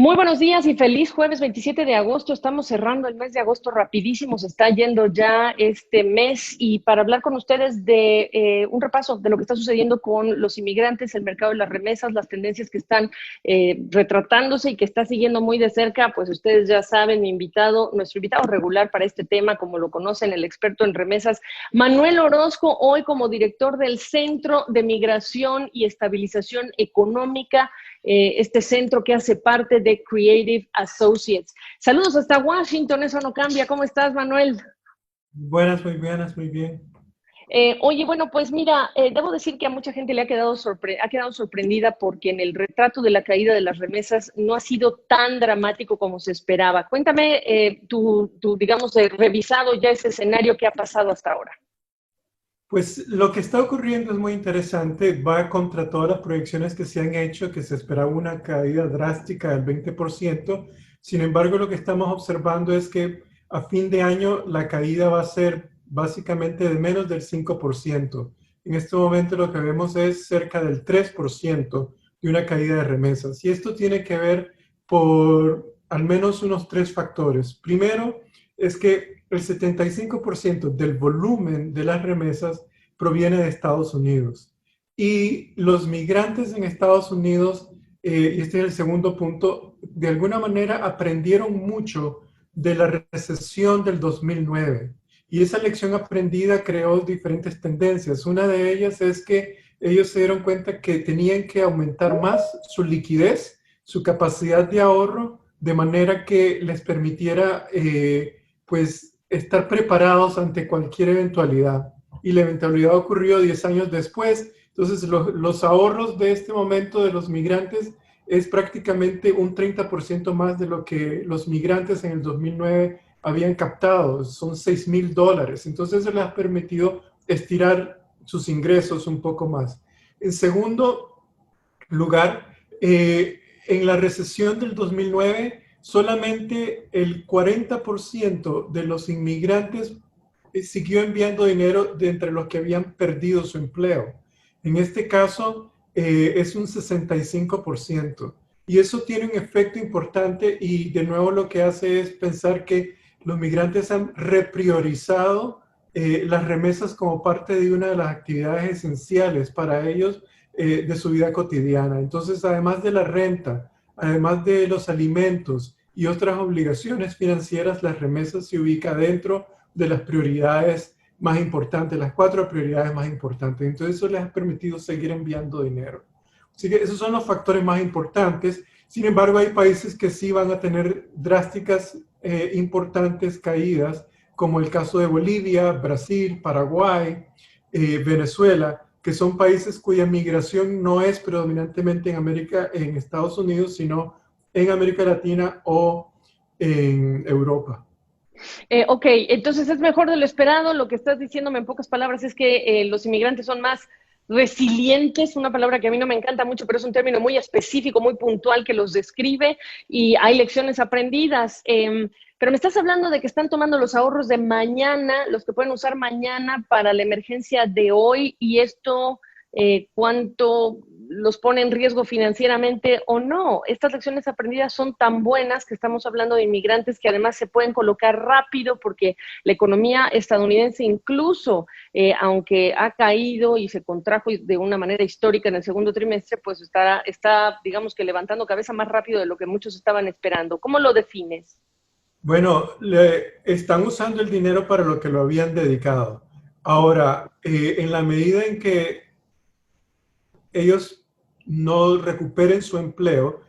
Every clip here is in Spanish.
Muy buenos días y feliz jueves 27 de agosto. Estamos cerrando el mes de agosto rapidísimo, se está yendo ya este mes y para hablar con ustedes de un repaso de lo que está sucediendo con los inmigrantes, el mercado de las remesas, las tendencias que están retratándose y que está siguiendo muy de cerca, pues ustedes ya saben, nuestro invitado regular para este tema, como lo conocen, el experto en remesas, Manuel Orozco, hoy como director del Centro de Migración y Estabilización Económica, este centro que hace parte de Creative Associates. Saludos hasta Washington, eso no cambia. ¿Cómo estás, Manuel? Buenas, muy bien. Oye, bueno, pues mira, debo decir que a mucha gente le ha quedado sorprendida porque en el retrato de la caída de las remesas no ha sido tan dramático como se esperaba. Cuéntame, digamos, revisado ya ese escenario que ha pasado hasta ahora. Pues lo que está ocurriendo es muy interesante, va contra todas las proyecciones que se han hecho, que se esperaba una caída drástica del 20%. Sin embargo, lo que estamos observando es que a fin de año la caída va a ser básicamente de menos del 5%. En este momento lo que vemos es cerca del 3% de una caída de remesas. Y esto tiene que ver por al menos unos tres factores. Primero, es que el 75% del volumen de las remesas proviene de Estados Unidos. Y los migrantes en Estados Unidos, y este es el segundo punto, de alguna manera aprendieron mucho de la recesión del 2009. Y esa lección aprendida creó diferentes tendencias. Una de ellas es que ellos se dieron cuenta que tenían que aumentar más su liquidez, su capacidad de ahorro, de manera que les permitiera pues estar preparados ante cualquier eventualidad. Y la eventualidad ocurrió 10 años después. Entonces, los ahorros de este momento de los migrantes es prácticamente un 30% más de lo que los migrantes en el 2009 habían captado. Son $6,000. Entonces, eso les ha permitido estirar sus ingresos un poco más. En segundo lugar, en la recesión del 2009, solamente el 40% de los inmigrantes siguió enviando dinero de entre los que habían perdido su empleo. En este caso, es un 65%. Y eso tiene un efecto importante y de nuevo lo que hace es pensar que los migrantes han repriorizado las remesas como parte de una de las actividades esenciales para ellos de su vida cotidiana. Entonces, además de la renta, además de los alimentos y otras obligaciones financieras, las remesas se ubica dentro de las prioridades más importantes, las cuatro prioridades más importantes. Entonces, eso les ha permitido seguir enviando dinero. Así que esos son los factores más importantes. Sin embargo, hay países que sí van a tener drásticas, importantes caídas, como el caso de Bolivia, Brasil, Paraguay, Venezuela, que son países cuya migración no es predominantemente en Estados Unidos, sino en América Latina o en Europa. Ok, entonces es mejor de lo esperado. Lo que estás diciéndome en pocas palabras es que los inmigrantes son más resilientes, una palabra que a mí no me encanta mucho, pero es un término muy específico, muy puntual que los describe y hay lecciones aprendidas. Pero me estás hablando de que están tomando los ahorros de mañana, los que pueden usar mañana para la emergencia de hoy y esto, ¿cuánto los pone en riesgo financieramente o no? Estas lecciones aprendidas son tan buenas que estamos hablando de inmigrantes que además se pueden colocar rápido porque la economía estadounidense incluso, aunque ha caído y se contrajo de una manera histórica en el segundo trimestre, pues está, digamos que levantando cabeza más rápido de lo que muchos estaban esperando. ¿Cómo lo defines? Bueno, están usando el dinero para lo que lo habían dedicado. Ahora, en la medida en que ellos no recuperen su empleo,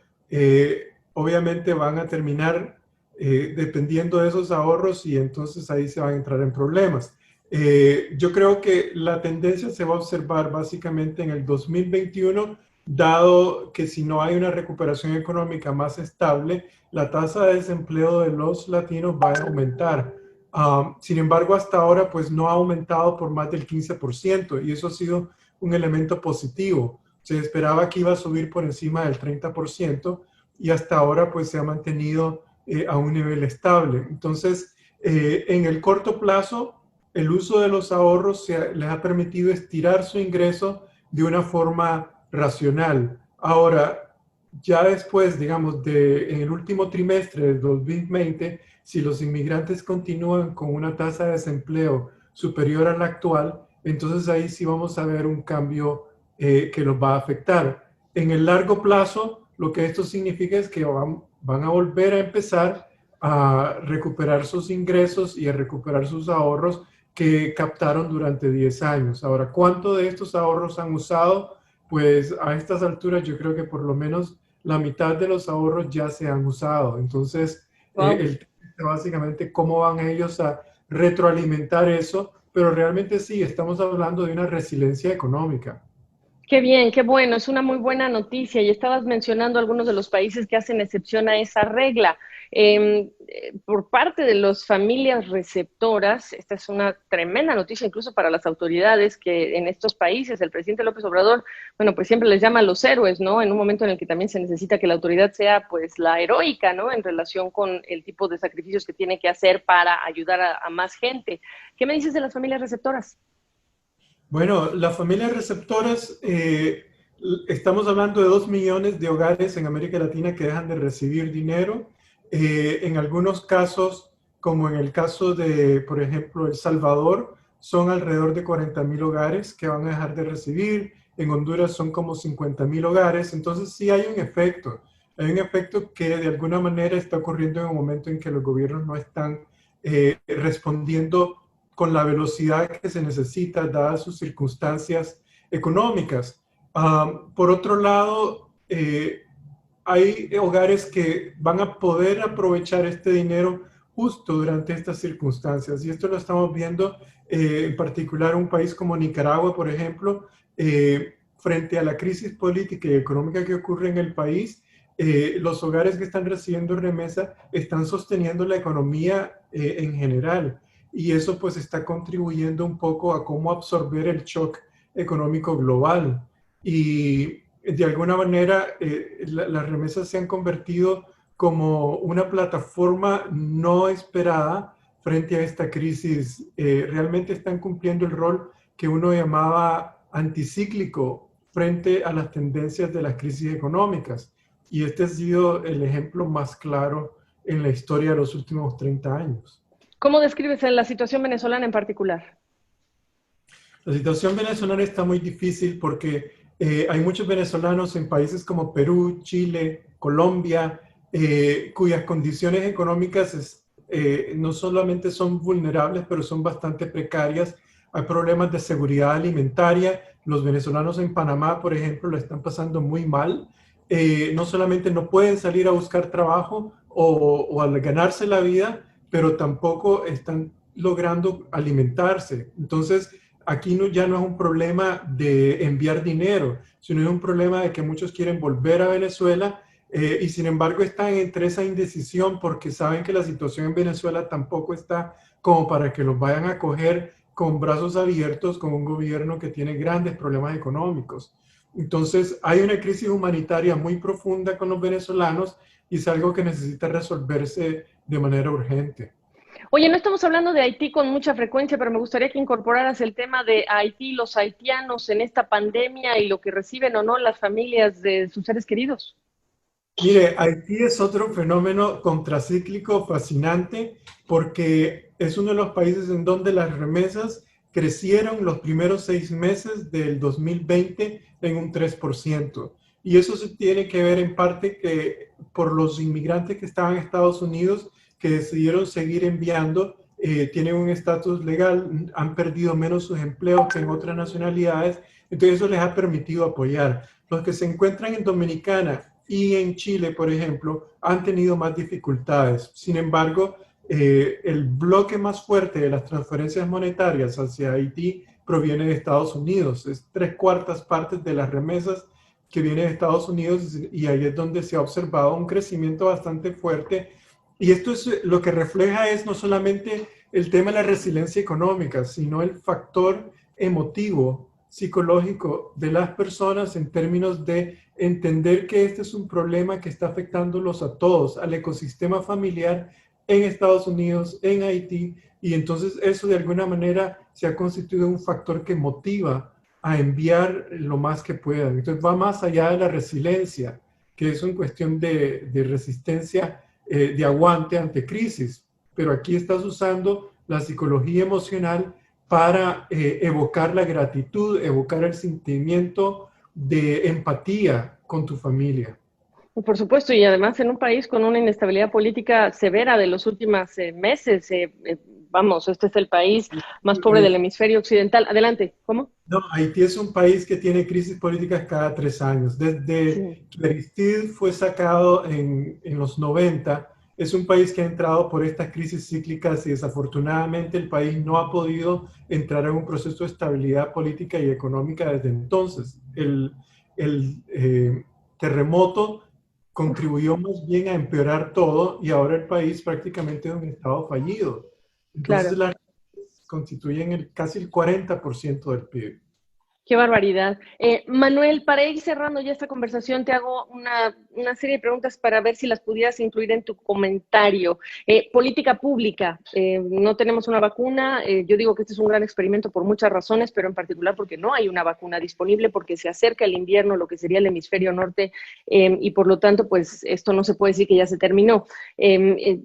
obviamente van a terminar dependiendo de esos ahorros y entonces ahí se van a entrar en problemas. Yo creo que la tendencia se va a observar básicamente en el 2021, dado que si no hay una recuperación económica más estable, la tasa de desempleo de los latinos va a aumentar. Sin embargo, hasta ahora pues no ha aumentado por más del 15% y eso ha sido un elemento positivo. Se esperaba que iba a subir por encima del 30% y hasta ahora pues se ha mantenido a un nivel estable. Entonces, en el corto plazo, el uso de los ahorros les ha permitido estirar su ingreso de una forma racional. Ahora, ya después, digamos, en el último trimestre del 2020, si los inmigrantes continúan con una tasa de desempleo superior a la actual, entonces ahí sí vamos a ver un cambio que los va a afectar. En el largo plazo, lo que esto significa es que van a volver a empezar a recuperar sus ingresos y a recuperar sus ahorros que captaron durante 10 años. Ahora, ¿cuánto de estos ahorros han usado? Pues a estas alturas yo creo que por lo menos la mitad de los ahorros ya se han usado. Entonces, Wow. el tema es básicamente cómo van ellos a retroalimentar eso, pero realmente sí, estamos hablando de una resiliencia económica. Qué bien, qué bueno, es una muy buena noticia. Y estabas mencionando algunos de los países que hacen excepción a esa regla. Por parte de las familias receptoras, esta es una tremenda noticia incluso para las autoridades que en estos países el presidente López Obrador, bueno, pues siempre les llama a los héroes, ¿no? En un momento en el que también se necesita que la autoridad sea pues la heroica, ¿no? En relación con el tipo de sacrificios que tiene que hacer para ayudar a más gente. ¿Qué me dices de las familias receptoras? Bueno, las familias receptoras, estamos hablando de 2 millones de hogares en América Latina que dejan de recibir dinero. En algunos casos, como en el caso de, por ejemplo, El Salvador, son alrededor de 40,000 hogares que van a dejar de recibir. En Honduras son como 50,000 hogares. Entonces sí hay un efecto. Hay un efecto que de alguna manera está ocurriendo en un momento en que los gobiernos no están respondiendo con la velocidad que se necesita, dadas sus circunstancias económicas. Por otro lado, hay hogares que van a poder aprovechar este dinero justo durante estas circunstancias. Y esto lo estamos viendo en particular en un país como Nicaragua, por ejemplo, frente a la crisis política y económica que ocurre en el país. Los hogares que están recibiendo remesa están sosteniendo la economía en general y eso pues está contribuyendo un poco a cómo absorber el shock económico global. Y de alguna manera las remesas se han convertido como una plataforma no esperada frente a esta crisis. Realmente están cumpliendo el rol que uno llamaba anticíclico frente a las tendencias de las crisis económicas. Y este ha sido el ejemplo más claro en la historia de los últimos 30 años. ¿Cómo describes la situación venezolana en particular? La situación venezolana está muy difícil porque hay muchos venezolanos en países como Perú, Chile, Colombia, cuyas condiciones económicas no solamente son vulnerables, pero son bastante precarias. Hay problemas de seguridad alimentaria. Los venezolanos en Panamá, por ejemplo, lo están pasando muy mal. No solamente no pueden salir a buscar trabajo o a ganarse la vida, pero tampoco están logrando alimentarse. Entonces, aquí no, ya no es un problema de enviar dinero, sino es un problema de que muchos quieren volver a Venezuela y sin embargo están entre esa indecisión porque saben que la situación en Venezuela tampoco está como para que los vayan a acoger con brazos abiertos con un gobierno que tiene grandes problemas económicos. Entonces hay una crisis humanitaria muy profunda con los venezolanos y es algo que necesita resolverse de manera urgente. Oye, no estamos hablando de Haití con mucha frecuencia, pero me gustaría que incorporaras el tema de Haití, los haitianos en esta pandemia y lo que reciben o no las familias de sus seres queridos. Mire, Haití es otro fenómeno contracíclico fascinante porque es uno de los países en donde las remesas crecieron los primeros 6 meses del 2020 en un 3%. Y eso se tiene que ver en parte que por los inmigrantes que estaban en Estados Unidos que decidieron seguir enviando, tienen un estatus legal, han perdido menos sus empleos que en otras nacionalidades, entonces eso les ha permitido apoyar. Los que se encuentran en Dominicana y en Chile, por ejemplo, han tenido más dificultades. Sin embargo, el bloque más fuerte de las transferencias monetarias hacia Haití proviene de Estados Unidos. Es 3/4 partes de las remesas que vienen de Estados Unidos y ahí es donde se ha observado un crecimiento bastante fuerte. Y esto es lo que refleja es no solamente el tema de la resiliencia económica, sino el factor emotivo, psicológico de las personas en términos de entender que este es un problema que está afectándolos a todos, al ecosistema familiar en Estados Unidos, en Haití, y entonces eso de alguna manera se ha constituido un factor que motiva a enviar lo más que puedan. Entonces va más allá de la resiliencia. que es una cuestión de resistencia, de aguante ante crisis. Pero aquí estás usando la psicología emocional para evocar la gratitud, evocar el sentimiento de empatía con tu familia. Por supuesto, y además en un país con una inestabilidad política severa de los últimos meses, vamos, este es el país más pobre del hemisferio occidental. Adelante, ¿cómo? No, Haití es un país que tiene crisis políticas cada 3 años. Desde Sí, que Aristide fue sacado en los 90, es un país que ha entrado por estas crisis cíclicas y desafortunadamente el país no ha podido entrar en un proceso de estabilidad política y económica desde entonces. El terremoto contribuyó más bien a empeorar todo y ahora el país prácticamente es un estado fallido. Entonces claro. las constituyen casi el 40% del PIB. Qué barbaridad. Manuel, para ir cerrando ya esta conversación, te hago una serie de preguntas para ver si las pudieras incluir en tu comentario. Política pública. No tenemos una vacuna. Yo digo que este es un gran experimento por muchas razones, pero en particular porque no hay una vacuna disponible, porque se acerca el invierno, lo que sería el hemisferio norte, y por lo tanto, pues esto no se puede decir que ya se terminó.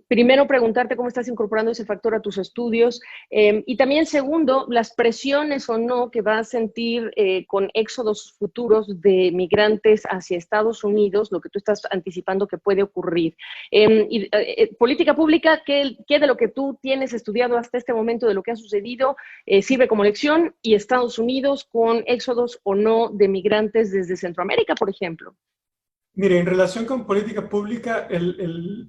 Primero, preguntarte cómo estás incorporando ese factor a tus estudios. Y también, segundo, las presiones o no que va a sentir con éxodos futuros de migrantes hacia Estados Unidos, lo que tú estás anticipando que puede ocurrir. Política pública, ¿qué de lo que tú tienes estudiado hasta este momento, de lo que ha sucedido, sirve como lección? Y Estados Unidos con éxodos o no de migrantes desde Centroamérica, por ejemplo. Mire, en relación con política pública, en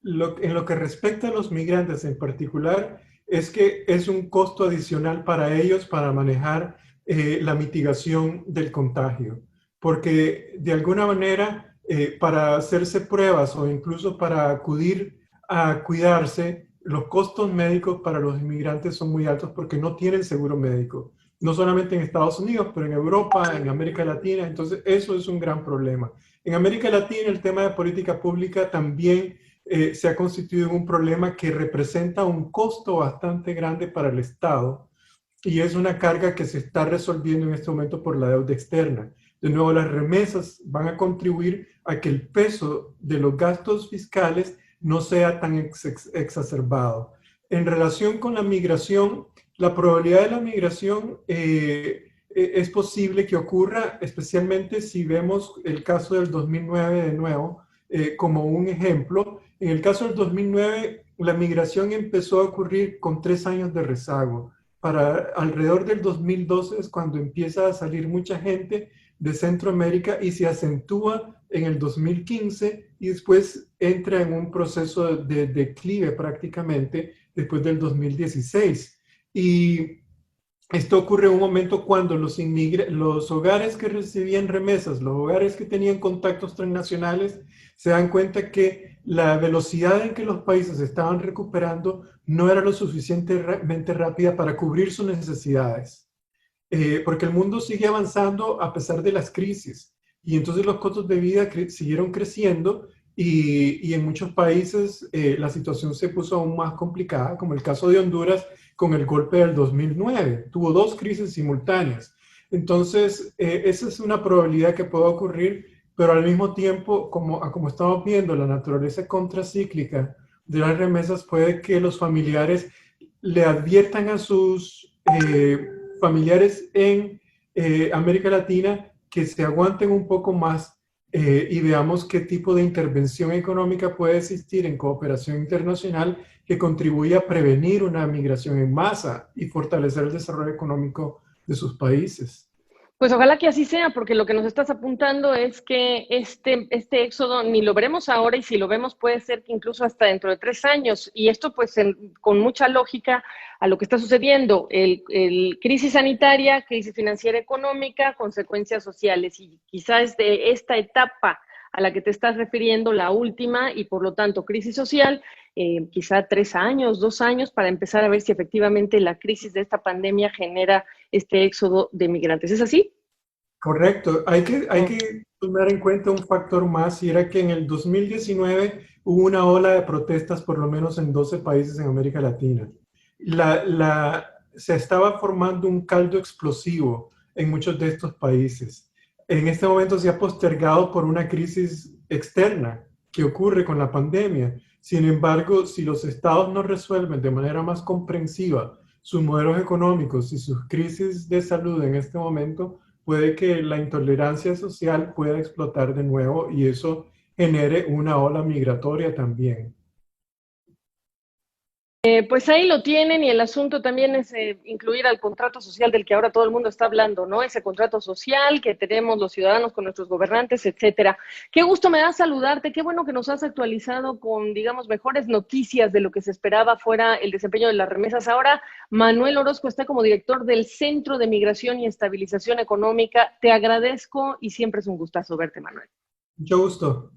lo que respecta a los migrantes en particular, es que es un costo adicional para ellos para manejar la mitigación del contagio. Porque de alguna manera, para hacerse pruebas o incluso para acudir a cuidarse, los costos médicos para los inmigrantes son muy altos porque no tienen seguro médico. No solamente en Estados Unidos, pero en Europa, en América Latina. Entonces, eso es un gran problema. En América Latina, el tema de política pública también se ha constituido en un problema que representa un costo bastante grande para el Estado y es una carga que se está resolviendo en este momento por la deuda externa. De nuevo, las remesas van a contribuir a que el peso de los gastos fiscales no sea tan exacerbado. En relación con la migración, la probabilidad de la migración es posible que ocurra, especialmente si vemos el caso del 2009 de nuevo como un ejemplo. En el caso del 2009, la migración empezó a ocurrir con 3 años de rezago. Para alrededor del 2012 es cuando empieza a salir mucha gente de Centroamérica y se acentúa en el 2015 y después entra en un proceso de declive prácticamente después del 2016. Y esto ocurre en un momento cuando los hogares que recibían remesas, los hogares que tenían contactos transnacionales, se dan cuenta que la velocidad en que los países estaban recuperando no era lo suficientemente rápida para cubrir sus necesidades. Porque el mundo sigue avanzando a pesar de las crisis. Y entonces los costos de vida siguieron creciendo y en muchos países la situación se puso aún más complicada, como el caso de Honduras con el golpe del 2009. Tuvo 2 crisis simultáneas. Entonces, esa es una probabilidad que pueda ocurrir, pero al mismo tiempo, como estamos viendo, la naturaleza contracíclica de las remesas puede que los familiares le adviertan a sus familiares en América Latina que se aguanten un poco más y veamos qué tipo de intervención económica puede existir en cooperación internacional que contribuya a prevenir una migración en masa y fortalecer el desarrollo económico de sus países. Pues ojalá que así sea, porque lo que nos estás apuntando es que este éxodo ni lo veremos ahora y si lo vemos puede ser que incluso hasta dentro de 3 años. Y esto pues con mucha lógica a lo que está sucediendo. El crisis sanitaria, crisis financiera económica, consecuencias sociales. Y quizás de esta etapa a la que te estás refiriendo, la última, y por lo tanto crisis social, quizá 3 años, 2 años, para empezar a ver si efectivamente la crisis de esta pandemia genera este éxodo de migrantes. ¿Es así? Correcto. Hay que, hay Oh, que tomar en cuenta un factor más y era que en el 2019 hubo una ola de protestas por lo menos en 12 países en América Latina. Se estaba formando un caldo explosivo en muchos de estos países. en este momento se ha postergado por una crisis externa que ocurre con la pandemia. Sin embargo, si los estados no resuelven de manera más comprensiva sus modelos económicos y sus crisis de salud en este momento, puede que la intolerancia social pueda explotar de nuevo y eso genere una ola migratoria también. Pues ahí lo tienen y el asunto también es incluir al contrato social del que ahora todo el mundo está hablando, ¿no? Ese contrato social que tenemos los ciudadanos con nuestros gobernantes, etcétera. Qué gusto me da saludarte, qué bueno que nos has actualizado con, digamos, mejores noticias de lo que se esperaba fuera el desempeño de las remesas. Ahora Manuel Orozco está como director del Centro de Migración y Estabilización Económica. Te agradezco y siempre es un gustazo verte, Manuel. Mucho gusto.